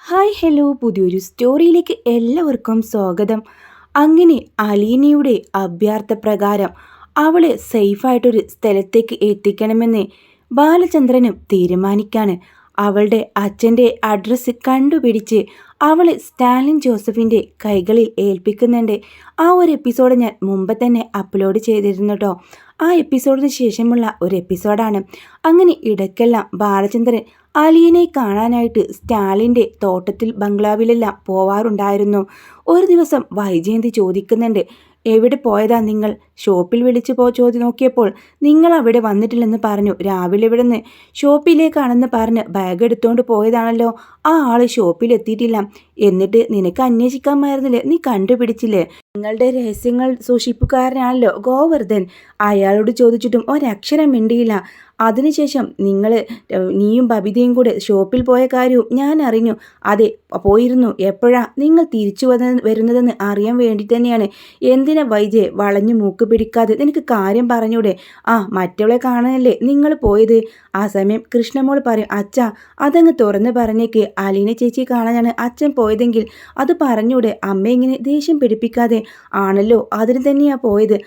Hi hello പുതിയൊരു സ്റ്റോറിയിലേക്ക് എല്ലാവർക്കും സ്വാഗതം. അങ്ങനെ അലീനയുടെ അഭ്യർത്ഥപ്രകാരം അവളെ സേഫായിട്ടൊരു സ്ഥലത്തേക്ക് എത്തിക്കണമെന്ന് ബാലചന്ദ്രനും തീരുമാനിക്കാണ്. അവളുടെ അച്ഛൻ്റെ അഡ്രസ്സ് കണ്ടുപിടിച്ച് അവളെ സ്റ്റാലിൻ ജോസഫിൻ്റെ കൈകളിൽ ഏൽപ്പിക്കുന്നുണ്ട്. ആ ഒരു എപ്പിസോഡ് ഞാൻ മുമ്പ് തന്നെ അപ്ലോഡ് ചെയ്തിരുന്നു കേട്ടോ. ആ എപ്പിസോഡിന് ശേഷമുള്ള ഒരു എപ്പിസോഡാണ്. അങ്ങനെ ഇടയ്ക്കെല്ലാം ബാലചന്ദ്രൻ അലീനെ കാണാനായിട്ട് സ്റ്റാലിൻ്റെ തോട്ടത്തിൽ ബംഗ്ലാവിലെല്ലാം പോവാറുണ്ടായിരുന്നു. ഒരു ദിവസം വൈജയന്തി ചോദിക്കുന്നുണ്ട്, എവിടെ പോയതാ നിങ്ങൾ? ഷോപ്പിൽ വിളിച്ച് നോക്കിയപ്പോൾ നിങ്ങൾ അവിടെ വന്നിട്ടില്ലെന്ന് പറഞ്ഞു. രാവിലെ ഇവിടുന്ന് ഷോപ്പിലേക്കാണെന്ന് പറഞ്ഞ് ബാഗ് എടുത്തുകൊണ്ട് പോയതാണല്ലോ. ആ ആള് ഷോപ്പിലെത്തിയിട്ടില്ല. എന്നിട്ട് നിനക്ക് അന്വേഷിക്കാമായിരുന്നില്ലേ? നീ കണ്ടുപിടിച്ചില്ലേ? നിങ്ങളുടെ രഹസ്യങ്ങൾ സൂക്ഷിപ്പുകാരനാണല്ലോ ഗോവർദ്ധൻ. അയാളോട് ചോദിച്ചിട്ടും ഒരക്ഷരം മിണ്ടിയില്ല. അതിനുശേഷം നീയും ബബിതയും കൂടെ ഷോപ്പിൽ പോയ കാര്യവും ഞാൻ അറിഞ്ഞു. അതെ, പോയിരുന്നു. എപ്പോഴാ നിങ്ങൾ തിരിച്ചു വരുന്നതെന്ന് അറിയാൻ വേണ്ടി തന്നെയാണ്. എന്തിനാ വൈജയെ വളഞ്ഞു മൂക്ക് പിടിക്കാതെ നിനക്ക് കാര്യം പറഞ്ഞൂടെ? മറ്റവളെ കാണാനല്ലേ നിങ്ങൾ പോയത്? ആ സമയം കൃഷ്ണമോൾ പറയും, അച്ഛാ അതങ്ങ് തുറന്ന് പറഞ്ഞേക്ക്. അലീന ചേച്ചി കാണാനാണ് അച്ഛൻ പോയതെങ്കിൽ അത് പറഞ്ഞൂടെ? അമ്മ ഇങ്ങനെ ദേഷ്യം പിടിപ്പിക്കാതെ. ആണല്ലോ, അതിന് തന്നെയാ പോയത്.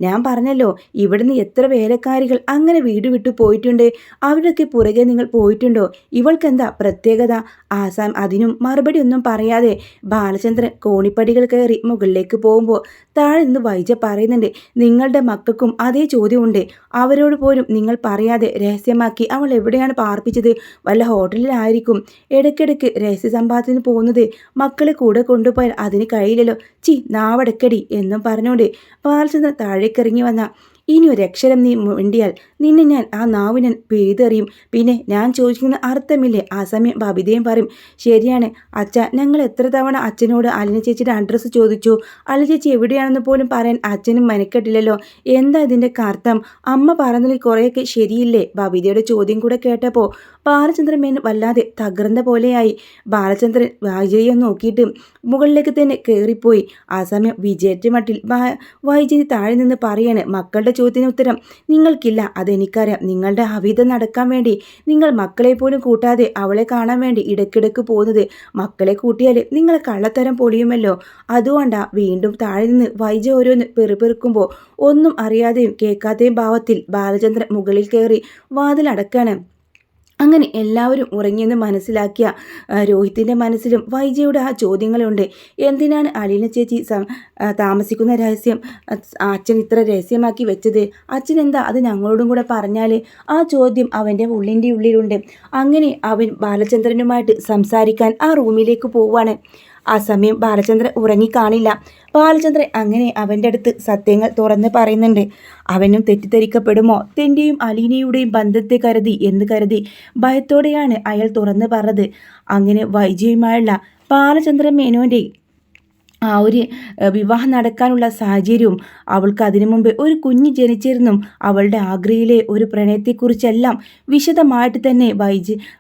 ഞാൻ പറഞ്ഞല്ലോ, ഇവിടുന്ന് എത്ര വേലക്കാരികൾ അങ്ങനെ വീട് വിട്ടു പോയിട്ടുണ്ട്. അവരുടെയൊക്കെ പുറകെ നിങ്ങൾ പോയിട്ടുണ്ടോ? ഇവൾക്കെന്താ പ്രത്യേകത? ആസാം അതിനും മറുപടി ഒന്നും പറയാതെ ബാലചന്ദ്രൻ കോണിപ്പടികൾ കയറി മുകളിലേക്ക് പോകുമ്പോൾ താഴെ നിന്ന് വൈജ പറയുന്നുണ്ട്, നിങ്ങളുടെ മക്കൾക്കും അതേ ചോദ്യമുണ്ട്. അവരോട് പോലും നിങ്ങൾ പറയാതെ രഹസ്യമാക്കി അവൾ എവിടെയാണ് പാർപ്പിച്ചത്? വല്ല ഹോട്ടലിലായിരിക്കും. ഇടയ്ക്കിടയ്ക്ക് രഹസ്യ സമ്പാദത്തിന് പോകുന്നത്. മക്കളെ കൂടെ കൊണ്ടുപോയാൽ അതിന് കഴിയില്ലല്ലോ. നാവടക്കടി എന്നും പറഞ്ഞുകൊണ്ട് ബാലചന്ദ്രൻ താഴേക്കിറങ്ങി വന്ന, ഇനി ഒരക്ഷരം നീ മിണ്ടിയാൽ നിന്നെ ഞാൻ ആ നാവിനെ പിഴുതെറിയും. പിന്നെ ഞാൻ ചോദിക്കുന്ന അർത്ഥമില്ലേ? ആ സമയം ബബിതയും പറയും, ശരിയാണ് അച്ഛ, ഞങ്ങൾ എത്ര തവണ അച്ഛനോട് അലിന ചേച്ചിയുടെ അഡ്രസ്സ് ചോദിച്ചു. അലിന ചേച്ചി എവിടെയാണെന്ന് പോലും പറയാൻ അച്ഛനും മെനക്കെട്ടില്ലല്ലോ. എന്താ ഇതിൻ്റെ അർത്ഥം? അമ്മ പറഞ്ഞതിൽ കുറേയൊക്കെ ശരിയില്ലേ? ബബിതയുടെ ചോദ്യം കൂടെ കേട്ടപ്പോൾ ബാലചന്ദ്രൻ മേൻ വല്ലാതെ തകർന്ന പോലെയായി. ബാലചന്ദ്രൻ വൈജയെ നോക്കിയിട്ട് മുകളിലേക്ക് തന്നെ കയറിപ്പോയി. ആ സമയം വിജയറ്റ മട്ടിൽ വൈജയന്തി താഴെ നിന്ന് പറയാണ്, മക്കളുടെ ചോദ്യത്തിന് ഉത്തരം നിങ്ങൾക്കില്ല. അതെനിക്കറിയാം. നിങ്ങളുടെ അവിധം നടക്കാൻ വേണ്ടി നിങ്ങൾ മക്കളെ പോലും കൂട്ടാതെ അവളെ കാണാൻ വേണ്ടി ഇടയ്ക്കിടയ്ക്ക് പോകുന്നത്. മക്കളെ കൂട്ടിയാൽ നിങ്ങളെ കള്ളത്തരം പൊളിയുമല്ലോ. അതുകൊണ്ടാ. വീണ്ടും താഴെ നിന്ന് വൈജ ഓരോന്ന് പെറുപെറുക്കുമ്പോൾ ഒന്നും അറിയാതെയും കേൾക്കാതെയും ഭാവത്തിൽ ബാലചന്ദ്രൻ മുകളിൽ കയറി വാതിലടക്കാണ്. അങ്ങനെ എല്ലാവരും ഉറങ്ങിയെന്ന് മനസ്സിലാക്കിയ രോഹിത്തിൻ്റെ മനസ്സിലും വൈജയുടെ ആ ചോദ്യങ്ങളുണ്ട്. എന്തിനാണ് അലീന ചേച്ചി താമസിക്കുന്ന രഹസ്യം അച്ഛൻ ഇത്ര രഹസ്യമാക്കി വെച്ചത്? അച്ഛൻ എന്താ അത് ഞങ്ങളോടും കൂടെ പറഞ്ഞാൽ? ആ ചോദ്യം അവൻ്റെ ഉള്ളിൻ്റെ ഉള്ളിലുണ്ട്. അങ്ങനെ അവൻ ബാലചന്ദ്രനുമായിട്ട് സംസാരിക്കാൻ ആ റൂമിലേക്ക് പോവാണ്. ആ സമയം ബാലചന്ദ്രൻ ഉറങ്ങിക്കാണില്ല. ബാലചന്ദ്രൻ അങ്ങനെ അവൻ്റെ അടുത്ത് സത്യങ്ങൾ തുറന്ന് പറയുന്നുണ്ട്. അവനും തെറ്റിദ്ധരിക്കപ്പെടുമോ? തൻ്റെയും അലീനയുടെയും ബന്ധത്തെ കരുതി ഭയത്തോടെയാണ് അയാൾ തുറന്ന് പറഞ്ഞത്. അങ്ങനെ വൈജയുമായുള്ള ബാലചന്ദ്രൻ മേനോൻ്റെ ആ ഒരു വിവാഹം നടക്കാനുള്ള സാഹചര്യവും അവൾക്ക് അതിനു മുമ്പ് ഒരു കുഞ്ഞ് ജനിച്ചിരുന്നും അവളുടെ ആഗ്രയിലെ ഒരു പ്രണയത്തെക്കുറിച്ചെല്ലാം വിശദമായിട്ട് തന്നെ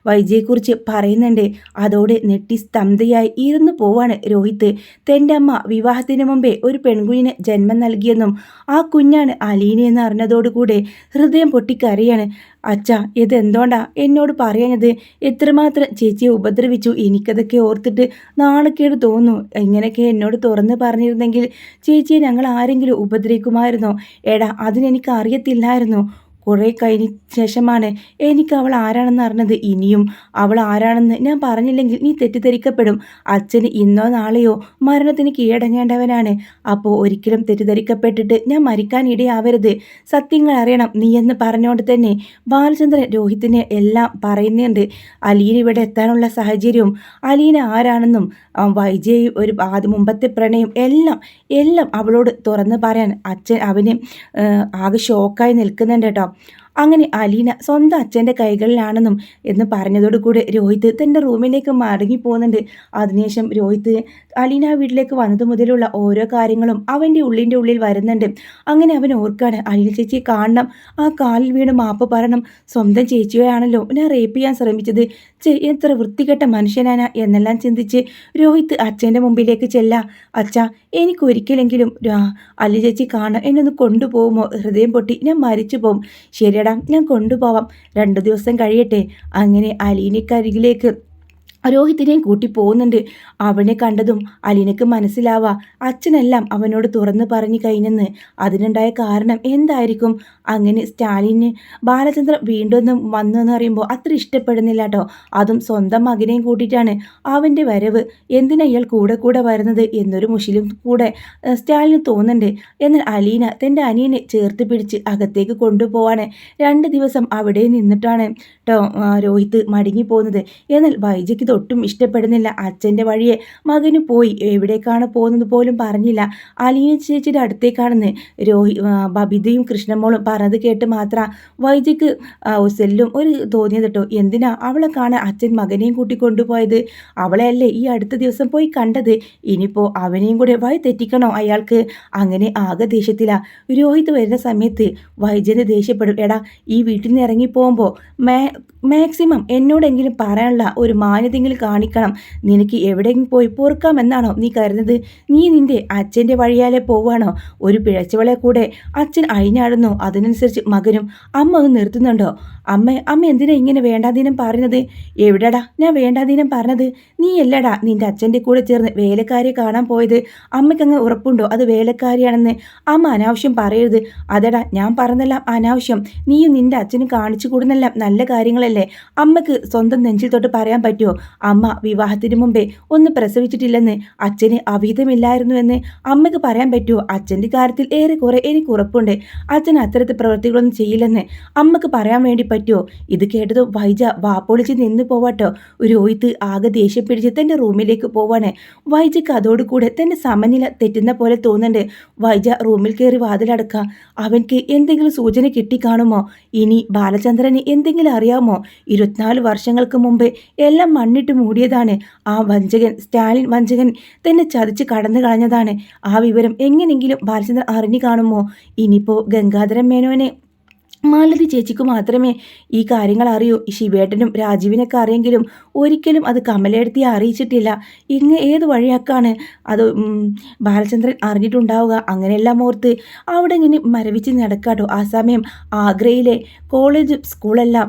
വൈജയെക്കുറിച്ച് പറയുന്നുണ്ട്. അതോടെ നെട്ടി സ്തബ്ധയായി ഇരുന്നു പോവാണ് രോഹിത്ത്. തൻ്റെ അമ്മ വിവാഹത്തിന് മുമ്പേ ഒരു പെൺകുഞ്ഞിന് ജന്മം നൽകിയെന്നും ആ കുഞ്ഞാണ് അലീനയെന്ന് അറിഞ്ഞതോടുകൂടെ ഹൃദയം പൊട്ടിക്കരയാണ്. അച്ഛാ, ഇതെന്തോണ്ടാ എന്നോട് പറയാഞ്ഞത്? എത്രമാത്രം ചേച്ചിയെ ഉപദ്രവിച്ചു. എനിക്കതൊക്കെ ഓർത്തിട്ട് നാണക്കേട് തോന്നുന്നു. ഇങ്ങനെയൊക്കെ എന്നോട് തുറന്ന് പറഞ്ഞിരുന്നെങ്കിൽ ചേച്ചിയെ ഞങ്ങൾ ആരെങ്കിലും ഉപദ്രവിക്കുമായിരുന്നോ? എടാ, അതിനെനിക്ക് അറിയത്തില്ലായിരുന്നു. കുറേ കഴിഞ്ഞ ശേഷമാണ് എനിക്ക് അവൾ ആരാണെന്ന് അറിഞ്ഞത്. ഇനിയും അവൾ ആരാണെന്ന് ഞാൻ പറഞ്ഞില്ലെങ്കിൽ നീ തെറ്റിദ്ധരിക്കപ്പെടും. അച്ഛന് ഇന്നോ നാളെയോ മരണത്തിന് കീഴടങ്ങേണ്ടവനാണ്. അപ്പോൾ ഒരിക്കലും തെറ്റിദ്ധരിക്കപ്പെട്ടിട്ട് ഞാൻ മരിക്കാൻ ഇടയാവരുത്. സത്യങ്ങൾ അറിയണം നീ എന്ന് പറഞ്ഞുകൊണ്ട് തന്നെ ബാലചന്ദ്രൻ രോഹിത്തിനെ എല്ലാം പറയുന്നുണ്ട്. അലീന ഇവിടെ എത്താനുള്ള സാഹചര്യവും അലീന ആരാണെന്നും വൈജയ് ഒരു മുമ്പത്തെ പ്രണയം എല്ലാം അവളോട് തുറന്ന് പറയാൻ അച്ഛൻ അവന് ആകെ ഷോക്കായി നിൽക്കുന്നുണ്ട് കേട്ടോ. അങ്ങനെ അലീന സ്വന്തം അച്ഛൻ്റെ കൈകളിലാണെന്നും എന്ന് പറഞ്ഞതോടുകൂടെ രോഹിത്ത് തൻ്റെ റൂമിലേക്ക് മടങ്ങി പോകുന്നുണ്ട്. അതിനുശേഷം രോഹിത്ത് അലീന വീട്ടിലേക്ക് വന്നത് മുതലുള്ള ഓരോ കാര്യങ്ങളും അവൻ്റെ ഉള്ളിൻ്റെ ഉള്ളിൽ വരുന്നുണ്ട്. അങ്ങനെ അവൻ ഓർക്കാണ്, അലീന ചേച്ചിയെ കാണണം, ആ കാലിൽ വീണ് മാപ്പ് പറയണം. സ്വന്തം ചേച്ചിയാണല്ലോ ഞാൻ റേപ്പ് ചെയ്യാൻ ശ്രമിച്ചത്. എത്ര വൃത്തികെട്ട മനുഷ്യനാണ് എന്നെല്ലാം ചിന്തിച്ച് രോഹിത്ത് അച്ഛൻ്റെ മുമ്പിലേക്ക് ചെല്ലാം. അച്ഛാ, എനിക്കൊരിക്കലെങ്കിലും അലി ചേച്ചി കാണാൻ എന്നൊന്ന് കൊണ്ടുപോകുമോ? ഹൃദയം പൊട്ടി ഞാൻ മരിച്ചു പോകും. ശരിയടാ, ഞാൻ കൊണ്ടുപോവാം. 2 ദിവസം കഴിയട്ടെ. അങ്ങനെ അലീനക്കരികിലേക്ക് രോഹിത്തിനെയും കൂട്ടി പോകുന്നുണ്ട്. അവനെ കണ്ടതും അലീനക്ക് മനസ്സിലാവാ അച്ഛനെല്ലാം അവനോട് തുറന്നു പറഞ്ഞു കഴിഞ്ഞെന്ന്. അതിനുണ്ടായ കാരണം എന്തായിരിക്കും? അങ്ങനെ സ്റ്റാലിന് ബാലചന്ദ്രൻ വീണ്ടും വന്നു എന്ന് പറയുമ്പോൾ അത്ര ഇഷ്ടപ്പെടുന്നില്ല കേട്ടോ. അതും സ്വന്തം മകനെയും കൂട്ടിയിട്ടാണ് അവൻ്റെ വരവ്. എന്തിനാ ഇയാൾ കൂടെ കൂടെ വരുന്നത് എന്നൊരു മുഷിലും കൂടെ സ്റ്റാലിന് തോന്നുന്നുണ്ട്. എന്നാൽ അലീന തൻ്റെ അനിയനെ ചേർത്ത് പിടിച്ച് അകത്തേക്ക് കൊണ്ടുപോവാണ്. 2 ദിവസം അവിടെ നിന്നിട്ടാണ് കേട്ടോ രോഹിത്ത് മടങ്ങി പോകുന്നത്. എന്നാൽ വൈജയ്ക്ക് ഇതൊട്ടും ഇഷ്ടപ്പെടുന്നില്ല. അച്ഛൻ്റെ വഴിയെ മകന് പോയി എവിടേക്കാണ് പോകുന്നത് പോലും പറഞ്ഞില്ല. അലീന ചേച്ചിയുടെ അടുത്തേക്കാണെന്ന് ബബിതയും കൃഷ്ണമോളും പറഞ്ഞത് കേട്ട് മാത്രം വൈജയ്ക്ക് സെല്ലും ഒരു തോന്നിയത് കേട്ടോ. എന്തിനാ അവളെ കാണാൻ അച്ഛൻ മകനെയും കൂട്ടി കൊണ്ടുപോയത്? അവളെയല്ലേ ഈ അടുത്ത ദിവസം പോയി കണ്ടത്. ഇനിയിപ്പോൾ അവനെയും കൂടെ വഴി തെറ്റിക്കണോ അയാൾക്ക്? അങ്ങനെ ആകെ ദേഷ്യത്തില. രോഹിത് വരുന്ന സമയത്ത് വൈജന് ദേഷ്യപ്പെടും. എടാ, ഈ വീട്ടിൽ നിന്ന് ഇറങ്ങി പോകുമ്പോൾ മാക്സിമം എന്നോടെങ്കിലും പറയാനുള്ള ഒരു മാന്യതെങ്കിലും കാണിക്കണം. നിനക്ക് എവിടെയെങ്കിലും പോയി പൊറുക്കാമെന്നാണോ നീ കരുതുന്നത്? നീ നിന്റെ അച്ഛൻ്റെ വഴിയാലെ പോവാണോ? ഒരു പിഴച്ചവളെ കൂടെ അച്ഛൻ അഴിഞ്ഞാടുന്നു. അതിനനുസരിച്ച് മകനും അമ്മ ഒന്ന് നിർത്തുന്നുണ്ടോ? അമ്മ എന്തിനാ ഇങ്ങനെ വേണ്ടാതീനം പറയുന്നത്? എവിടെടാ ഞാൻ വേണ്ടാതീനം പറഞ്ഞത്? നീ അല്ലടാ നിന്റെ അച്ഛൻ്റെ കൂടെ ചേർന്ന് വേലക്കാരിയെ കാണാൻ പോയത്. അമ്മയ്ക്കങ്ങ് ഉറപ്പുണ്ടോ അത് വേലക്കാരിയാണെന്ന്? അമ്മ അനാവശ്യം പറയരുത്. അതെടാ, ഞാൻ പറഞ്ഞെല്ലാം അനാവശ്യം. നീയും നിന്റെ അച്ഛനും കാണിച്ചു കൂടുന്നെല്ലാം നല്ല കാര്യങ്ങളല്ലേ? അമ്മക്ക് സ്വന്തം നെഞ്ചിൽ തൊട്ട് പറയാൻ പറ്റുമോ അമ്മ വിവാഹത്തിന് മുമ്പേ ഒന്ന് പ്രസവിച്ചിട്ടില്ലെന്ന്, അച്ഛന് അവിഹിതമില്ലായിരുന്നു എന്ന് അമ്മയ്ക്ക് പറയാൻ പറ്റുമോ? അച്ഛൻ്റെ കാര്യത്തിൽ ഏറെക്കുറെ എനിക്ക് ഉറപ്പുണ്ട്. അച്ഛൻ അത്തരത്തിൽ പ്രവൃത്തികളൊന്നും ചെയ്യില്ലെന്ന് അമ്മക്ക് പറയാൻ വേണ്ടി പറ്റുമോ? ഇത് കേട്ടതും വൈജ വാപ്പൊളിച്ച് നിന്ന് പോവാട്ടോ. രോഹിത്ത് ആകെ ദേഷ്യം പിടിച്ച് തൻ്റെ റൂമിലേക്ക് പോവാണ്. വൈജയ്ക്ക് അതോടുകൂടെ തൻ്റെ സമനില തെറ്റുന്ന പോലെ തോന്നുന്നുണ്ട്. വൈജ റൂമിൽ കയറി വാതിലടക്കാം. അവൻക്ക് എന്തെങ്കിലും സൂചന കിട്ടിക്കാണുമോ? ഇനി ബാലചന്ദ്രന് എന്തെങ്കിലും അറിയാമോ? 24 വർഷങ്ങൾക്ക് മുമ്പ് എല്ലാം മണ്ണിട്ട് മൂടിയതാണ്. ആ വഞ്ചകൻ, സ്റ്റാലിൻ വഞ്ചകൻ തന്നെ ചതിച്ച് കടന്നു കളഞ്ഞതാണ്. ആ വിവരം എങ്ങനെയെങ്കിലും ബാലചന്ദ്രൻ അറിഞ്ഞു കാണുമോ? ഇനിയിപ്പോൾ ഗംഗാധരൻ മേനോനെ മാലതി ചേച്ചിക്ക് മാത്രമേ ഈ കാര്യങ്ങൾ അറിയൂ. ശിവേട്ടനും രാജീവിനൊക്കെ അറിയെങ്കിലും ഒരിക്കലും അത് കമലെടുത്തിയെ അറിയിച്ചിട്ടില്ല. ഏത് വഴിയാക്കാണ് അത് ബാലചന്ദ്രൻ അറിഞ്ഞിട്ടുണ്ടാവുക? അങ്ങനെയെല്ലാം ഓർത്ത് അവിടെ ഇങ്ങനെ മരവിച്ച് നടക്കാട്ടോ. ആ സമയം ആഗ്രയിലെ കോളേജ് സ്കൂളെല്ലാം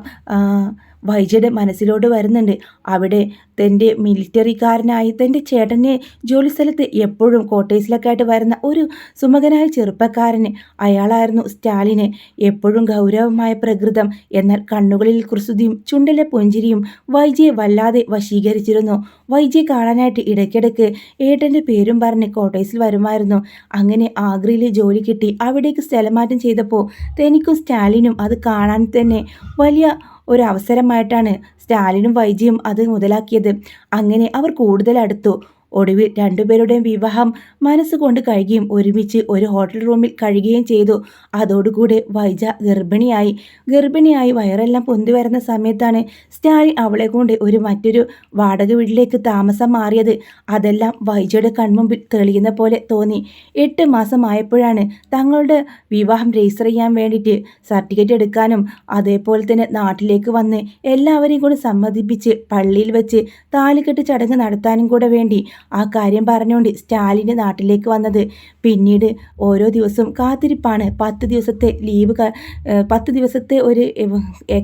വൈജയുടെ മനസ്സിലോട്ട് വരുന്നുണ്ട്. അവിടെ തൻ്റെ മിലിറ്ററിക്കാരനായി തൻ്റെ ചേട്ടനെ ജോലിസ്ഥലത്ത് എപ്പോഴും കോട്ടേഴ്സിലൊക്കെ ആയിട്ട് വരുന്ന ഒരു സുമുഖനായ ചെറുപ്പക്കാരന്, അയാളായിരുന്നു സ്റ്റാലിന്. എപ്പോഴും ഗൗരവമായ പ്രകൃതം, എന്നാൽ കണ്ണുകളിൽ കുസൃതിയും ചുണ്ടിലെ പുഞ്ചിരിയും വൈജയെ വല്ലാതെ വശീകരിച്ചിരുന്നു. വൈജയെ കാണാനായിട്ട് ഇടയ്ക്കിടയ്ക്ക് ഏട്ടൻ്റെ പേരും പറഞ്ഞ് കോട്ടേഴ്സിൽ വരുമായിരുന്നു. അങ്ങനെ ആഗ്രയിൽ ജോലി കിട്ടി അവിടേക്ക് സ്ഥലമാറ്റം ചെയ്തപ്പോൾ തനിക്കും സ്റ്റാലിനും അത് കാണാൻ തന്നെ വലിയ ഒരു അവസരമായിട്ടാണ് സ്റ്റാലിനും വൈജിയും അത് മുതലാക്കിയത്. അങ്ങനെ അവർ കൂടുതൽ അടുത്തു. ഒടുവിൽ രണ്ടുപേരുടെയും വിവാഹം മനസ്സുകൊണ്ട് കഴിയുകയും ഒരുമിച്ച് ഒരു ഹോട്ടൽ റൂമിൽ കഴിയുകയും ചെയ്തു. അതോടുകൂടെ വൈജ ഗർഭിണിയായി വയറെല്ലാം പൊന്തി വരുന്ന സമയത്താണ് സ്റ്റാലിൻ അവളെ കൊണ്ട് മറ്റൊരു വാടക വീട്ടിലേക്ക് താമസം മാറിയത്. അതെല്ലാം വൈജയുടെ കൺമുമ്പിൽ തെളിയുന്ന പോലെ തോന്നി. 8 മാസം ആയപ്പോഴാണ് തങ്ങളുടെ വിവാഹം രജിസ്റ്റർ ചെയ്യാൻ വേണ്ടിയിട്ട് സർട്ടിഫിക്കറ്റ് എടുക്കാനും അതേപോലെ തന്നെ നാട്ടിലേക്ക് വന്ന് എല്ലാവരെയും കൂടെ സമ്മതിപ്പിച്ച് പള്ളിയിൽ വെച്ച് താലികെട്ട് ചടങ്ങ് നടത്താനും കൂടെ വേണ്ടി ആ കാര്യം പറഞ്ഞുകൊണ്ട് സ്റ്റാലിൻ്റെ നാട്ടിലേക്ക് വന്നത്. പിന്നീട് ഓരോ ദിവസവും കാത്തിരിപ്പാണ്. 10 ദിവസത്തെ ലീവ് 10 ദിവസത്തെ ഒരു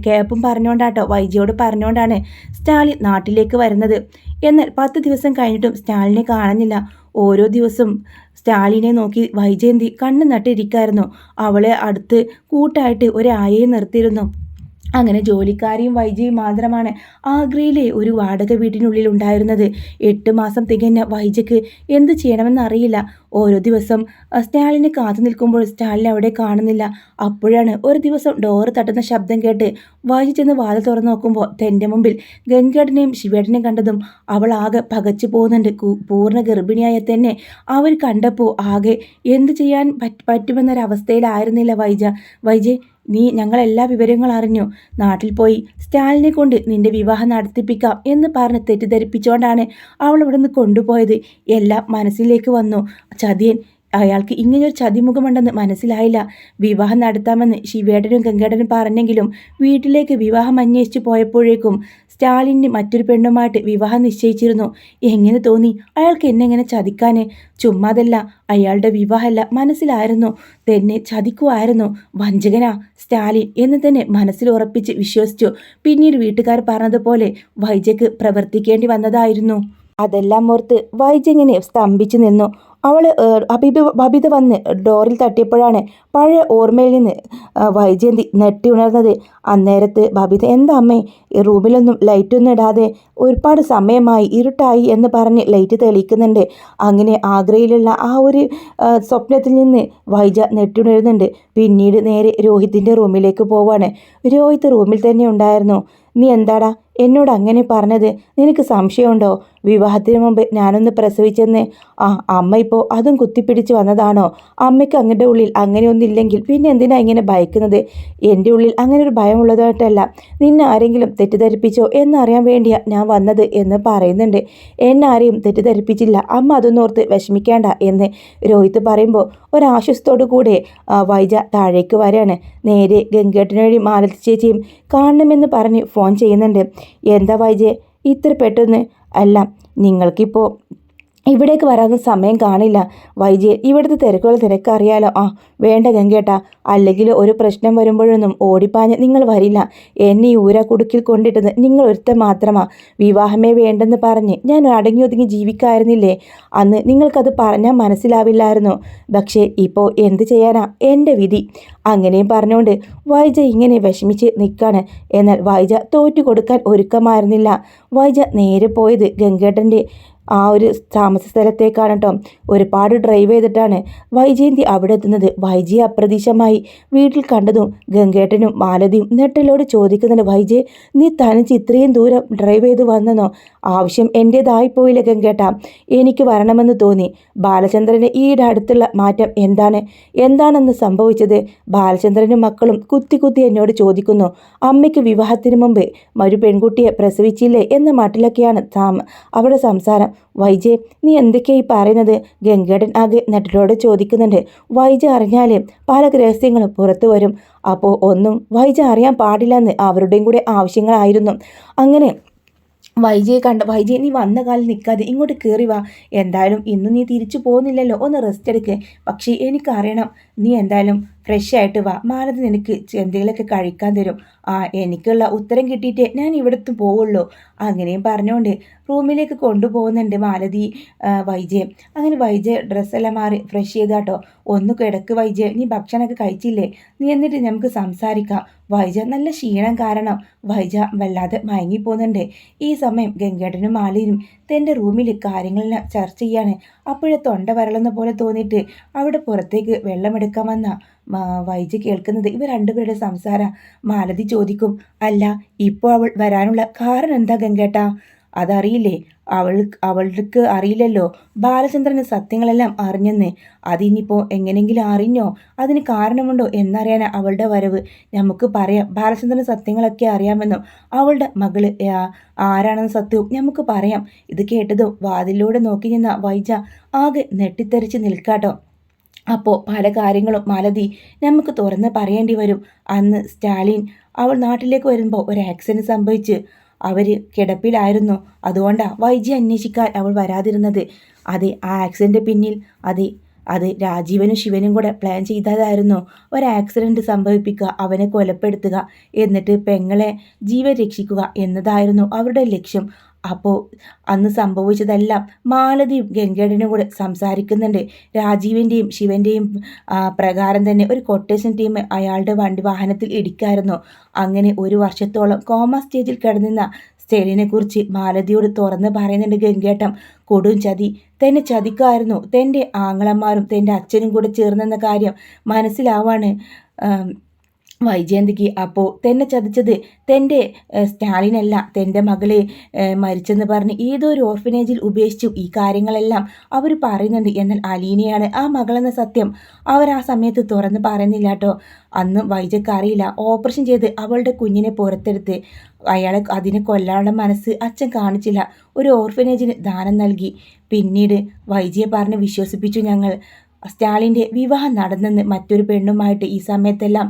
ക്യാപ്പും പറഞ്ഞുകൊണ്ടാട്ടോ വൈജയോട് പറഞ്ഞുകൊണ്ടാണ് സ്റ്റാലിൻ നാട്ടിലേക്ക് വരുന്നത്. എന്നാൽ 10 ദിവസം കഴിഞ്ഞിട്ടും സ്റ്റാലിനെ കാണുന്നില്ല. ഓരോ ദിവസം സ്റ്റാലിനെ നോക്കി വൈജയന്തി കണ്ണ് നട്ടിരിക്കായിരുന്നു. അവളെ അടുത്ത് കൂട്ടായിട്ട് ഒരു ആയയെ നിർത്തിയിരുന്നു. അങ്ങനെ ജോലിക്കാരിയും വൈജയും മാത്രമാണ് ആഗ്രയിലെ ഒരു വാടക വീട്ടിനുള്ളിൽ ഉണ്ടായിരുന്നത്. 8 മാസം തികഞ്ഞ വൈജയ്ക്ക് എന്ത് ചെയ്യണമെന്നറിയില്ല. ഓരോ ദിവസം സ്റ്റാലിനെ കാത്തു നിൽക്കുമ്പോൾ സ്റ്റാലിനെ അവിടെ കാണുന്നില്ല. അപ്പോഴാണ് ഒരു ദിവസം ഡോറ് തട്ടുന്ന ശബ്ദം കേട്ട് വൈജി ചെന്ന് വാതിൽ തുറന്നു നോക്കുമ്പോൾ തൻ്റെ മുമ്പിൽ ഗംഗേട്ടനെയും ശിവേട്ടനെയും കണ്ടതും അവൾ ആകെ പകച്ചു പോകുന്നുണ്ട്. പൂർണ്ണ ഗർഭിണിയായ തന്നെ അവർ കണ്ടപ്പോൾ ആകെ എന്ത് ചെയ്യാൻ പറ്റുമെന്നൊരവസ്ഥയിലായിരുന്നില്ല വൈജ. നീ ഞങ്ങളെല്ലാ വിവരങ്ങളും അറിഞ്ഞു. നാട്ടിൽ പോയി സ്റ്റാലിനെ കൊണ്ട് നിന്റെ വിവാഹം നടത്തിപ്പിക്കാം എന്ന് പറഞ്ഞ് തെറ്റിദ്ധരിപ്പിച്ചുകൊണ്ടാണ് അവൾ ഇവിടെ നിന്ന് കൊണ്ടുപോയത്. എല്ലാം മനസ്സിലേക്ക് വന്നു. ചതിയൻ, അയാൾക്ക് ഇങ്ങനെയൊരു ചതിമുഖമുണ്ടെന്ന് മനസ്സിലായില്ല. വിവാഹം നടത്താമെന്ന് ശിവേട്ടനും ഗംഗേട്ടനും പറഞ്ഞെങ്കിലും വീട്ടിലേക്ക് വിവാഹം അന്വേഷിച്ച് പോയപ്പോഴേക്കും സ്റ്റാലിന് മറ്റൊരു പെണ്ണുമായിട്ട് വിവാഹം നിശ്ചയിച്ചിരുന്നു. എങ്ങനെ തോന്നി അയാൾക്ക് എന്നെ എങ്ങനെ ചതിക്കാൻ? ചുമ്മാതല്ല, അയാളുടെ വിവാഹമല്ല, മനസ്സിലായിരുന്നു തന്നെ ചതിക്കുമായിരുന്നു. വഞ്ചകനാ സ്റ്റാലിൻ എന്ന് തന്നെ മനസ്സിൽ ഉറപ്പിച്ച് വിശ്വസിച്ചു. പിന്നീട് വീട്ടുകാർ പറഞ്ഞതുപോലെ വൈജയ്ക്ക് പ്രവർത്തിക്കേണ്ടി വന്നതായിരുന്നു. അതെല്ലാം ഓർത്ത് വൈജ ഇങ്ങനെ സ്തംഭിച്ചു നിന്നു. അവള് ബബിത വന്ന് ഡോറിൽ തട്ടിയപ്പോഴാണ് പഴയ ഓർമ്മയിൽ നിന്ന് വൈജയന്തി നെട്ടി ഉണർന്നത്. അന്നേരത്ത് ബബിത, എന്താ അമ്മേ റൂമിലൊന്നും ലൈറ്റൊന്നും ഇടാതെ? ഒരുപാട് സമയമായി, ഇരുട്ടായി എന്ന് പറഞ്ഞ് ലൈറ്റ് തെളിയിക്കുന്നുണ്ട്. അങ്ങനെ ആഗ്രയിലുള്ള ആ ഒരു സ്വപ്നത്തിൽ നിന്ന് വൈജ നെട്ടി ഉണരുന്നുണ്ട്. പിന്നീട് നേരെ രോഹിത്തിൻ്റെ റൂമിലേക്ക് പോവാണ്. രോഹിത്ത് റൂമിൽ തന്നെ ഉണ്ടായിരുന്നു. നീ എന്താടാ എന്നോട് അങ്ങനെ പറഞ്ഞത്? നിനക്ക് സംശയമുണ്ടോ വിവാഹത്തിന് മുമ്പ് ഞാനൊന്ന് പ്രസവിച്ചെന്ന്? അമ്മ ഇപ്പോൾ അതും കുത്തിപ്പിടിച്ച് വന്നതാണോ? അമ്മയ്ക്ക് അങ്ങയുടെ ഉള്ളിൽ അങ്ങനെയൊന്നില്ലെങ്കിൽ പിന്നെ എന്തിനാ ഇങ്ങനെ ഭയക്കുന്നത്? എൻ്റെ ഉള്ളിൽ അങ്ങനെ ഒരു ഭയമുള്ളതായിട്ടല്ല, നിന്നെ ആരെങ്കിലും തെറ്റിദ്ധരിപ്പിച്ചോ എന്നറിയാൻ വേണ്ടിയാ ഞാൻ വന്നത് എന്ന് പറയുന്നുണ്ട്. എന്നെ ആരെയും തെറ്റിദ്ധരിപ്പിച്ചില്ല, അമ്മ അതൊന്നോർത്ത് വിഷമിക്കേണ്ട എന്ന് രോഹിത്ത് പറയുമ്പോൾ ഒരാശ്വാസത്തോടു കൂടെ വൈജ താഴേക്ക് വരികയാണ്. നേരെ ഗംഗേട്ടനോടും മാലതി ചേച്ചിയും കാണണമെന്ന് പറഞ്ഞ് ഫോൺ ചെയ്യുന്നുണ്ട്. എന്താ വൈജെ ഇത്ര പെട്ടെന്ന്? അല്ല, നിങ്ങൾക്കിപ്പോൾ ഇവിടേക്ക് വരാനും സമയം കാണില്ല വൈജെ, ഇവിടുത്തെ തിരക്കറിയാലോ. വേണ്ട ഗംഗേട്ടാ, അല്ലെങ്കിൽ ഒരു പ്രശ്നം വരുമ്പോഴൊന്നും ഓടിപ്പാഞ്ഞ് നിങ്ങൾ വരില്ല. എന്നെ ഈ കുടുക്കിൽ കൊണ്ടിട്ടത് നിങ്ങൾ ഒരുത്തൻ മാത്രമാ. വിവാഹമേ വേണ്ടെന്ന് പറഞ്ഞ് ഞാൻ അടങ്ങി ഒതുങ്ങി ജീവിക്കായിരുന്നില്ലേ? അന്ന് നിങ്ങൾക്കത് പറഞ്ഞാൽ മനസ്സിലാവില്ലായിരുന്നു. പക്ഷേ ഇപ്പോൾ എന്ത് ചെയ്യാനാ, എൻ്റെ വിധി. അങ്ങനെയും പറഞ്ഞുകൊണ്ട് വൈജ ഇങ്ങനെ വിഷമിച്ച് നിൽക്കാണ്. എന്നാൽ വൈജ തോറ്റു കൊടുക്കാൻ ഒരുക്കമായിരുന്നില്ല. വൈജ നേരെ പോയത് ഗംഗേട്ടൻ്റെ ആ ഒരു താമസ സ്ഥലത്തേക്കാണ് കേട്ടോ. ഒരുപാട് ഡ്രൈവ് ചെയ്തിട്ടാണ് വൈജയന്തി അവിടെ എത്തുന്നത്. വൈജയെ അപ്രതീക്ഷമായി വീട്ടിൽ കണ്ടതും ഗംഗേട്ടനും മാലതിയും നെട്ടലോട് ചോദിക്കുന്നുണ്ട്, വൈജയെ നീ തനിച്ച് ഇത്രയും ദൂരം ഡ്രൈവ് ചെയ്ത് വന്നെന്നോ? ആവശ്യം എൻ്റേതായി പോയില്ല ഗംഗേട്ട, എനിക്ക് വരണമെന്ന് തോന്നി. ബാലചന്ദ്രന് ഈയിടെ അടുത്തുള്ള മാറ്റം എന്താണെന്ന് സംഭവിച്ചത്? ബാലചന്ദ്രനും മക്കളും കുത്തി എന്നോട് ചോദിക്കുന്നു. അമ്മയ്ക്ക് വിവാഹത്തിന് മുമ്പ് ഒരു പെൺകുട്ടിയെ പ്രസവിച്ചില്ലേ എന്ന മട്ടിലൊക്കെയാണ് അവിടെ സംസാരം. വൈജെ നീ എന്തൊക്കെയായി പറയുന്നത്? ഗംഗേടൻ ആകെ നെട്ടലോട് ചോദിക്കുന്നുണ്ട്. വൈജ അറിഞ്ഞാൽ പല രഹസ്യങ്ങളും പുറത്തു വരും. അപ്പോൾ ഒന്നും വൈജ അറിയാൻ പാടില്ലെന്ന് അവരുടെയും കൂടെ ആവശ്യങ്ങളായിരുന്നു. അങ്ങനെ വൈജയെ നീ വന്ന കാലം നിൽക്കാതെ ഇങ്ങോട്ട് കയറി വാ. എന്തായാലും ഇന്ന് നീ തിരിച്ചു പോകുന്നില്ലല്ലോ, ഒന്ന് റെസ്റ്റ് എടുക്ക്. പക്ഷേ എനിക്കറിയണം, നീ എന്തായാലും ഫ്രഷ് ആയിട്ട് വാ. മാലതി നിനക്ക് എന്തെങ്കിലുമൊക്കെ കഴിക്കാൻ തരും. എനിക്കുള്ള ഉത്തരം കിട്ടിയിട്ടേ ഞാൻ ഇവിടുത്തെ പോവുള്ളൂ. അങ്ങനെയും പറഞ്ഞുകൊണ്ട് റൂമിലേക്ക് കൊണ്ടുപോകുന്നുണ്ട് മാലതി വൈജയെ. അങ്ങനെ വൈജ ഡ്രസ്സെല്ലാം മാറി ഫ്രഷ് ചെയ്താട്ടോ. ഒന്ന് കിടക്ക് വൈജയ, നീ ഭക്ഷണമൊക്കെ കഴിച്ചില്ലേ? നീ എന്നിട്ട് നമുക്ക് സംസാരിക്കാം. വൈജ നല്ല ക്ഷീണം കാരണം വൈജ വല്ലാതെ മയങ്ങിപ്പോകുന്നുണ്ട്. ഈ സമയം ഗംഗേട്ടനും മാലിനും തൻ്റെ റൂമിൽ കാര്യങ്ങളെല്ലാം ചർച്ച ചെയ്യാണ്. അപ്പോഴേ തൊണ്ട വരളുന്ന പോലെ തോന്നിയിട്ട് അവിടെ പുറത്തേക്ക് വെള്ളമെടുക്കാൻ വന്ന വൈജ കേൾക്കുന്നത് ഇവർ രണ്ടുപേരുടെ സംസാരം. മാലതി ചോദിക്കും, അല്ല ഇപ്പോൾ അവൾ വരാനുള്ള കാരണം എന്താ ഗംഗേട്ടാ? അതറിയില്ലേ? അവൾക്ക് അറിയില്ലല്ലോ ബാലചന്ദ്രന് സത്യങ്ങളെല്ലാം അറിഞ്ഞെന്ന്. അതിനിപ്പോൾ എങ്ങനെയെങ്കിലും അറിഞ്ഞോ? അതിന് കാരണമുണ്ടോ എന്നറിയാനാ അവളുടെ വരവ്. നമുക്ക് പറയാം ബാലചന്ദ്രന് സത്യങ്ങളൊക്കെ അറിയാമെന്നും അവളുടെ മകള് ആരാണെന്ന് സത്യവും നമുക്ക് പറയാം. ഇത് കേട്ടതും വാതിലൂടെ നോക്കി നിന്ന വൈജ ആകെ നെട്ടിത്തെറിച്ച് നിൽക്കാട്ടോ. അപ്പോൾ പല കാര്യങ്ങളും മാലതി നമുക്ക് തുറന്ന് പറയേണ്ടി വരും. അന്ന് സ്റ്റാലിൻ അവൾ നാട്ടിലേക്ക് വരുമ്പോൾ ഒരു ആക്സിഡൻറ്റ് സംഭവിച്ച് അവർ കിടപ്പിലായിരുന്നു. അതുകൊണ്ടാണ് വൈജി അന്വേഷിക്കാൻ അവൾ വരാതിരുന്നത്. അതെ, ആ ആക്സിഡൻറ്റ് പിന്നിൽ അത് രാജീവനും ശിവനും കൂടെ പ്ലാൻ ചെയ്തതായിരുന്നു. ഒരു ആക്സിഡൻറ്റ് സംഭവിപ്പിക്കുക, അവനെ കൊലപ്പെടുത്തുക, എന്നിട്ട് പെങ്ങളെ ജീവൻ രക്ഷിക്കുക എന്നതായിരുന്നു അവരുടെ ലക്ഷ്യം. അപ്പോൾ അന്ന് സംഭവിച്ചതെല്ലാം മാലതിയും ഗംഗേടനും കൂടെ സംസാരിക്കുന്നുണ്ട്. രാജീവിൻ്റെയും ശിവൻ്റെയും പ്രകാരം തന്നെ ഒരു കൊട്ടേഷൻ ടീം അയാളുടെ വാഹനത്തിൽ ഇടിക്കായിരുന്നു. അങ്ങനെ ഒരു വർഷത്തോളം കോമ സ്റ്റേജിൽ കിടന്നിരുന്ന സ്റ്റേലിനെക്കുറിച്ച് മാലതിയോട് തുറന്ന് പറയുന്നുണ്ട് ഗംഗേട്ടം. കൊടും ചതി, തന്നെ ചതിക്കായിരുന്നു തൻ്റെ ആങ്ങളന്മാരും തൻ്റെ അച്ഛനും കൂടെ ചേർന്നെന്ന കാര്യം മനസ്സിലാവാണ് വൈജയന്തിക്ക്. അപ്പോൾ തന്നെ ചതിച്ചത് തൻ്റെ സ്റ്റാലിനല്ല, തൻ്റെ മകളെ മരിച്ചെന്ന് പറഞ്ഞ് ഏതോ ഒരു ഓർഫനേജിൽ ഉപേക്ഷിച്ചു. ഈ കാര്യങ്ങളെല്ലാം അവർ പറയുന്നുണ്ട്. എന്നാൽ അലീനയാണ് ആ മകളെന്ന സത്യം അവർ ആ സമയത്ത് തുറന്ന് പറയുന്നില്ല കേട്ടോ. അന്ന് വൈജയ്ക്ക് അറിയില്ല. ഓപ്പറേഷൻ ചെയ്ത് അവളുടെ കുഞ്ഞിനെ പുറത്തെടുത്ത് അയാളെ അതിനെ കൊല്ലാനുള്ള മനസ്സ് അച്ഛൻ കാണിച്ചില്ല. ഒരു ഓർഫനേജിന് ദാനം നൽകി. പിന്നീട് വൈജയെ പറഞ്ഞ് വിശ്വസിപ്പിച്ചു ഞങ്ങൾ. സ്റ്റാലിൻ്റെ വിവാഹം നടന്നെന്ന് മറ്റൊരു പെണ്ണുമായിട്ട് ഈ സമയത്തെല്ലാം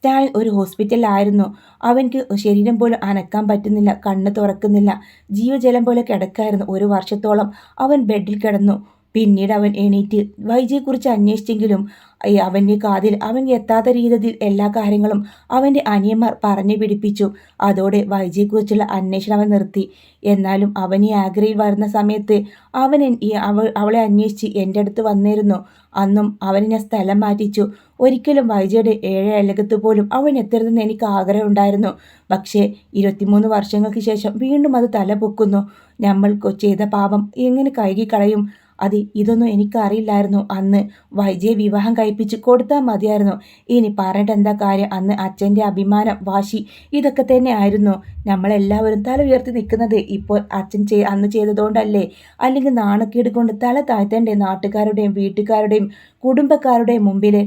സ്റ്റാലിൻ ഒരു ഹോസ്പിറ്റലിലായിരുന്നു. അവൻക്ക് ശരീരം പോലും അനക്കാൻ പറ്റുന്നില്ല, കണ്ണ് തുറക്കുന്നില്ല, ജീവജലം പോലെ കിടക്കായിരുന്നു. 1 വർഷത്തോളം അവൻ ബെഡിൽ കിടന്നു. പിന്നീട് അവൻ എണീറ്റ് വൈജയെക്കുറിച്ച് അന്വേഷിച്ചെങ്കിലും അവൻ്റെ കാതിൽ അവൻ എത്താത്ത രീതിയിൽ എല്ലാ കാര്യങ്ങളും അവൻ്റെ അനിയന്മാർ പറഞ്ഞു പിടിപ്പിച്ചു. അതോടെ വൈജയെക്കുറിച്ചുള്ള അന്വേഷണം അവൻ നിർത്തി. എന്നാലും അവൻ ഈ ആഗ്രയിൽ വരുന്ന സമയത്ത് അവളെ അന്വേഷിച്ച് എൻ്റെ അടുത്ത് വന്നിരുന്നു. അന്നും അവന് ഞാൻ സ്ഥലം മാറ്റിച്ചു. ഒരിക്കലും വൈജയുടെ 7 അയലകത്ത് പോലും അവൻ എത്തരുതെന്ന് എനിക്ക് ആഗ്രഹമുണ്ടായിരുന്നു. പക്ഷേ 23 വർഷങ്ങൾക്ക് ശേഷം വീണ്ടും അത് തല പൊക്കുന്നു. നമ്മൾ ചെയ്ത പാപം എങ്ങനെ കഴുകിക്കളയും? ഇതൊന്നും എനിക്കറിയില്ലായിരുന്നു. അന്ന് വൈജയെ വിവാഹം കഴിപ്പിച്ച് കൊടുത്താൽ മതിയായിരുന്നു. ഇനി പറഞ്ഞിട്ട് എന്താ കാര്യം? അന്ന് അച്ഛൻ്റെ അഭിമാനം, വാശി ഇതൊക്കെ തന്നെ ആയിരുന്നു. നമ്മളെല്ലാവരും തല ഉയർത്തി നിൽക്കുന്നത് ഇപ്പോൾ അച്ഛൻ അന്ന് ചെയ്തതുകൊണ്ടല്ലേ? അല്ലെങ്കിൽ നാണക്കേട് കൊണ്ട് തല താഴ്ത്തേണ്ടേ നാട്ടുകാരുടെയും വീട്ടുകാരുടെയും കുടുംബക്കാരുടെയും മുമ്പിൽ?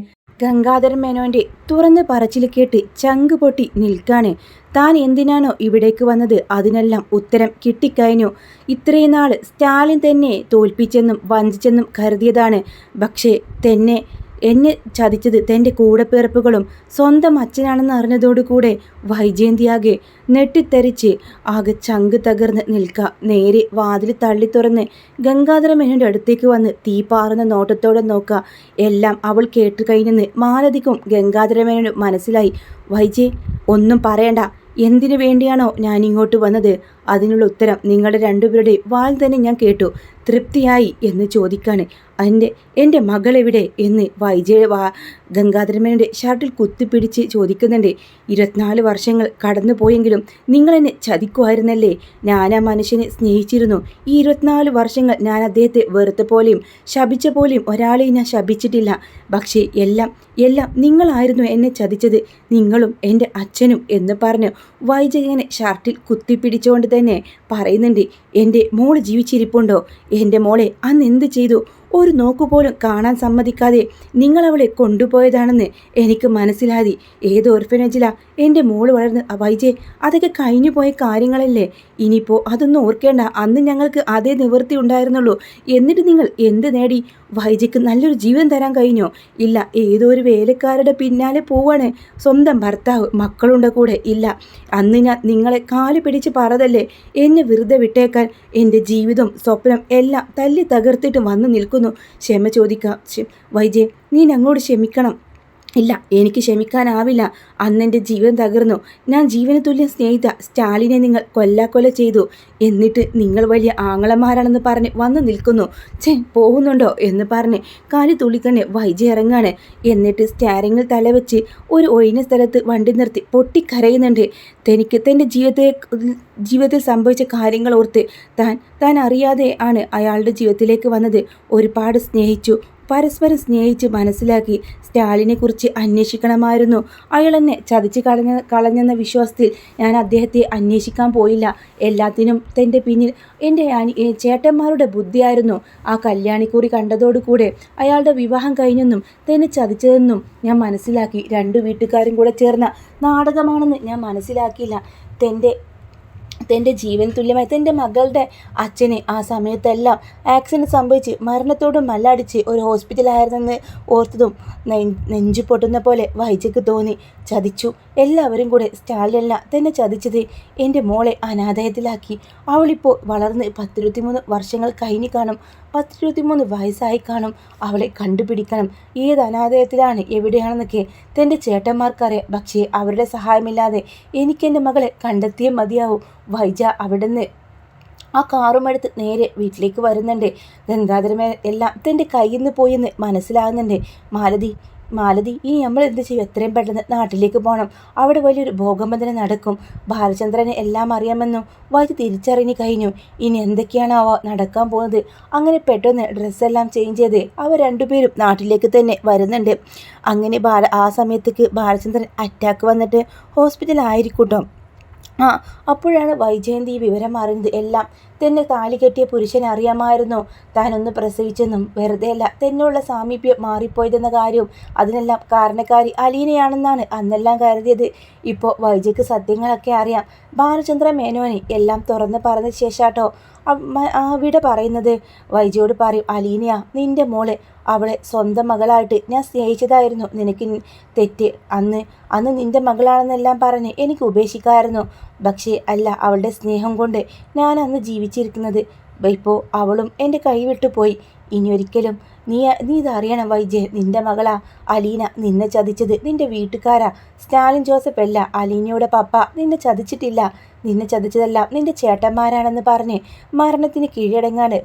ഗംഗാധരൻ മേനോന്റെ തുറന്ന് പറച്ചിൽ കേട്ട് ചങ്ക് പൊട്ടി നിൽക്കാണ്. താൻ എന്തിനാണോ ഇവിടേക്ക് വന്നത് അതിനെല്ലാം ഉത്തരം കിട്ടിക്കഴിഞ്ഞു. ഇത്രയും നാൾ സ്റ്റാലിൻ തന്നെ തോൽപ്പിച്ചെന്നും വഞ്ചിച്ചെന്നും കരുതിയതാണ്. പക്ഷേ എന്നെ ചതിച്ചത് തൻ്റെ കൂടെപ്പിറപ്പുകളും സ്വന്തം അച്ഛനാണെന്ന് അറിഞ്ഞതോടുകൂടെ വൈജയന്തിയാകെ നെട്ടിത്തെറിച്ച് ആകെ ചങ്ക് തകർന്ന് നിൽക്കുക. നേരെ വാതിൽ തള്ളി തുറന്ന് ഗംഗാധര മേനോൻ്റെ അടുത്തേക്ക് വന്ന് തീപാറുന്ന നോട്ടത്തോടെ നോക്കുക. എല്ലാം അവൾ കേട്ട് കഴിഞ്ഞെന്ന് മാലതിക്കും ഗംഗാധര മേനോനും മനസ്സിലായി. വൈജയ്, ഒന്നും പറയണ്ട. എന്തിനു വേണ്ടിയാണോ ഞാൻ ഇങ്ങോട്ട് വന്നത് അതിനുള്ള ഉത്തരം നിങ്ങളുടെ രണ്ടുപേരുടെയും വാൽ തന്നെ ഞാൻ കേട്ടു. തൃപ്തിയായി എന്ന് ചോദിക്കാണ്. എൻ്റെ മകളെവിടെ എന്ന് ഗംഗാധരമേനോൻ്റെ ഷർട്ടിൽ കുത്തിപ്പിടിച്ച് ചോദിക്കുന്നുണ്ട്. 24 വർഷങ്ങൾ കടന്നു പോയെങ്കിലും നിങ്ങളെന്നെ ചതിക്കുമായിരുന്നല്ലേ? ഞാൻ ആ മനുഷ്യനെ സ്നേഹിച്ചിരുന്നു. ഈ 24 വർഷങ്ങൾ ഞാൻ അദ്ദേഹത്തെ വെറുത്ത പോലെയും ശപിച്ച പോലെയും ഒരാളെയും ഞാൻ ശപിച്ചിട്ടില്ല. പക്ഷേ എല്ലാം നിങ്ങളായിരുന്നു എന്നെ ചതിച്ചത്, നിങ്ങളും എൻ്റെ അച്ഛനും എന്ന് പറഞ്ഞ് വൈജയനെ ഷർട്ടിൽ കുത്തിപ്പിടിച്ചുകൊണ്ട് തന്നെ പറയുന്നുണ്ട്. എൻ്റെ മോള് ജീവിച്ചിരിപ്പുണ്ടോ? എൻ്റെ മോളെ അന്ന് എന്ത് ചെയ്തു? ഒരു നോക്കുപോലും കാണാൻ സമ്മതിക്കാതെ നിങ്ങളവളെ കൊണ്ടുപോയതാണെന്ന് എനിക്ക് മനസ്സിലായി. ഏത് ഓർഫനേജിലാ എൻ്റെ മോള് വളർന്ന്? വൈജയ്, അതൊക്കെ കഴിഞ്ഞു പോയ കാര്യങ്ങളല്ലേ. ഇനിയിപ്പോൾ അതൊന്നും ഓർക്കേണ്ട. അന്ന് ഞങ്ങൾക്ക് അതേ നിവൃത്തി ഉണ്ടായിരുന്നുള്ളൂ. എന്നിട്ട് നിങ്ങൾ എന്ത് നേടി? വൈജയ്ക്ക് നല്ലൊരു ജീവിതം തരാൻ കഴിഞ്ഞോ? ഇല്ല. ഏതോ ഒരു വേലക്കാരുടെ പിന്നാലെ പോവാണ്. സ്വന്തം ഭർത്താവ് മക്കളുണ്ട് കൂടെ ഇല്ല. അന്ന് ഞാൻ നിങ്ങളെ കാല് പിടിച്ച് പറതല്ലേ എന്നെ വെറുതെ വിട്ടേക്കാൻ. എൻ്റെ ജീവിതം സ്വപ്നം എല്ലാം തല്ലി തകർത്തിട്ട് വന്ന് നിൽക്കുന്നു. ക്ഷമ ചോദിക്കാം. വൈജയ്, നീ ഞങ്ങളോട് ക്ഷമിക്കണം. ഇല്ല, എനിക്ക് ക്ഷമിക്കാനാവില്ല. അന്നെൻ്റെ ജീവൻ തകർന്നു. ഞാൻ ജീവന് തുല്യം സ്നേഹിത സ്റ്റാലിനെ നിങ്ങൾ കൊല്ലാക്കൊല ചെയ്തു. എന്നിട്ട് നിങ്ങൾ വലിയ ആങ്ങളമാരാണെന്ന് പറഞ്ഞ് വന്ന് നിൽക്കുന്നു. പോകുന്നുണ്ടോ എന്ന് പറഞ്ഞ് കാലി തുള്ളിക്കണ്ണെ വൈജയ് ഇറങ്ങാണ്. എന്നിട്ട് സ്റ്റാരിങ്ങിൽ തലവെച്ച് ഒരു ഒഴിഞ്ഞ സ്ഥലത്ത് വണ്ടി നിർത്തി പൊട്ടിക്കരയുന്നുണ്ട്. തൻ്റെ ജീവിതത്തിൽ സംഭവിച്ച കാര്യങ്ങൾ ഓർത്ത് താൻ അറിയാതെ ആണ് അയാളുടെ ജീവിതത്തിലേക്ക് വന്നത്. ഒരുപാട് സ്നേഹിച്ചു, പരസ്പരം സ്നേഹിച്ച് മനസ്സിലാക്കി. സ്റ്റാലിനെക്കുറിച്ച് അന്വേഷിക്കണമായിരുന്നു. അയാൾ എന്നെ ചതിച്ച് കളഞ്ഞെന്ന വിശ്വാസത്തിൽ ഞാൻ അദ്ദേഹത്തെ അന്വേഷിക്കാൻ പോയില്ല. എല്ലാത്തിനും തൻ്റെ പിന്നിൽ എൻ്റെ ചേട്ടന്മാരുടെ ബുദ്ധിയായിരുന്നു. ആ കല്യാണിക്കുറി കണ്ടതോടുകൂടെ അയാളുടെ വിവാഹം കഴിഞ്ഞെന്നും തന്നെ ചതിച്ചതെന്നും ഞാൻ മനസ്സിലാക്കി. 2 വീട്ടുകാരും കൂടെ ചേർന്ന നാടകമാണെന്ന് ഞാൻ മനസ്സിലാക്കിയില്ല. തൻ്റെ ജീവൻ തുല്യമായി തൻ്റെ മകളുടെ അച്ഛനെ ആ സമയത്തെല്ലാം ആക്സിഡൻറ്റ് സംഭവിച്ച് മരണത്തോടും മല്ലടിച്ച് ഒരു ഹോസ്പിറ്റലായിരുന്നെന്ന് ഓർത്തതും നെഞ്ചു പൊട്ടുന്ന പോലെ വൈജയ്ക്ക് തോന്നി. ചതിച്ചു. എല്ലാവരും കൂടെ. സ്റ്റാലിനല്ല തന്നെ ചതിച്ചത്. എൻ്റെ മോളെ അനാഥയത്തിലാക്കി. അവളിപ്പോൾ വളർന്ന് 10-23 വർഷങ്ങൾ കഴിഞ്ഞ് കാണും. 10-23 വയസ്സായി കാണും. അവളെ കണ്ടുപിടിക്കണം. ഏത് അനാഥയത്തിലാണ്, എവിടെയാണെന്നൊക്കെ തൻ്റെ ചേട്ടന്മാർക്കറിയാം. പക്ഷേ അവരുടെ സഹായമില്ലാതെ എനിക്കെൻ്റെ മകളെ കണ്ടെത്തിയേ മതിയാവും. വൈജ അവിടുന്ന് ആ കാറുമെടുത്ത് നേരെ വീട്ടിലേക്ക് വരുന്നുണ്ട്. ഗംഗാധരമേ എല്ലാം തൻ്റെ കയ്യിൽ നിന്ന് പോയെന്ന് മനസ്സിലാകുന്നുണ്ട്. മാലതി, ഇനി നമ്മൾ എന്ത് ചെയ്യും? എത്രയും പെട്ടെന്ന് നാട്ടിലേക്ക് പോകണം. അവിടെ വലിയൊരു ഭോഗബന്ധനം നടക്കും. ബാലചന്ദ്രനെ എല്ലാം അറിയാമെന്നും വൈദ്യ തിരിച്ചറിഞ്ഞു കഴിഞ്ഞു. ഇനി എന്തൊക്കെയാണാവോ നടക്കാൻ പോകുന്നത്? അങ്ങനെ പെട്ടെന്ന് ഡ്രസ്സെല്ലാം ചേഞ്ച് ചെയ്ത് അവർ 2 പേരും നാട്ടിലേക്ക് തന്നെ വരുന്നുണ്ട്. അങ്ങനെ ആ സമയത്തേക്ക് ബാലചന്ദ്രൻ അറ്റാക്ക് വന്നിട്ട് ഹോസ്പിറ്റലായിരിക്കൂട്ടോ. അപ്പോഴാണ് വൈജയന്തി വിവരം അറിഞ്ഞത്. എല്ലാം തന്നെ താലി കെട്ടിയ പുരുഷൻ അറിയാമായിരുന്നു താനൊന്ന് പ്രസവിച്ചെന്നും വെറുതെയല്ല തന്നെയുള്ള സാമീപ്യം മാറിപ്പോയതെന്ന കാര്യവും അതിനെല്ലാം കാരണക്കാരി അലീനയാണെന്നാണ് അന്നെല്ലാം കരുതിയത്. ഇപ്പോൾ വൈജയ്ക്ക് സത്യങ്ങളൊക്കെ അറിയാം. ബാലചന്ദ്ര മേനോന് എല്ലാം തുറന്ന് പറഞ്ഞ ശേഷാട്ടോ അവിടെ പറയുന്നത്. വൈജയോട് പറയും, അലീനയാ നിന്റെ മോള്, അവളെ സ്വന്തം മകളായിട്ട് ഞാൻ സ്നേഹിച്ചതായിരുന്നു നിനക്ക് തെറ്റ്. അന്ന് നിന്റെ മകളാണെന്നെല്ലാം പറഞ്ഞ് എനിക്ക് ഉപേക്ഷിക്കാമായിരുന്നു. പക്ഷേ അല്ല, അവളുടെ സ്നേഹം കൊണ്ട് ഞാൻ അന്ന് ജീവിച്ചിരിക്കുന്നത്. ഇപ്പോൾ അവളും എൻ്റെ കൈവിട്ടു പോയി. ഇനി ഒരിക്കലും നീ ഇതറിയണം വൈജയ്, നിന്റെ മകളാ അലീന. നിന്നെ ചതിച്ചത് നിന്റെ വീട്ടുകാരാ. സ്റ്റാലിൻ ജോസഫ് അല്ല, അലീനയുടെ പപ്പ നിന്നെ ചതിച്ചിട്ടില്ല. നിന്നെ ചതിച്ചതെല്ലാം നിന്റെ ചേട്ടന്മാരാണെന്ന് പറഞ്ഞ് മരണത്തിന് കീഴടങ്ങാണ്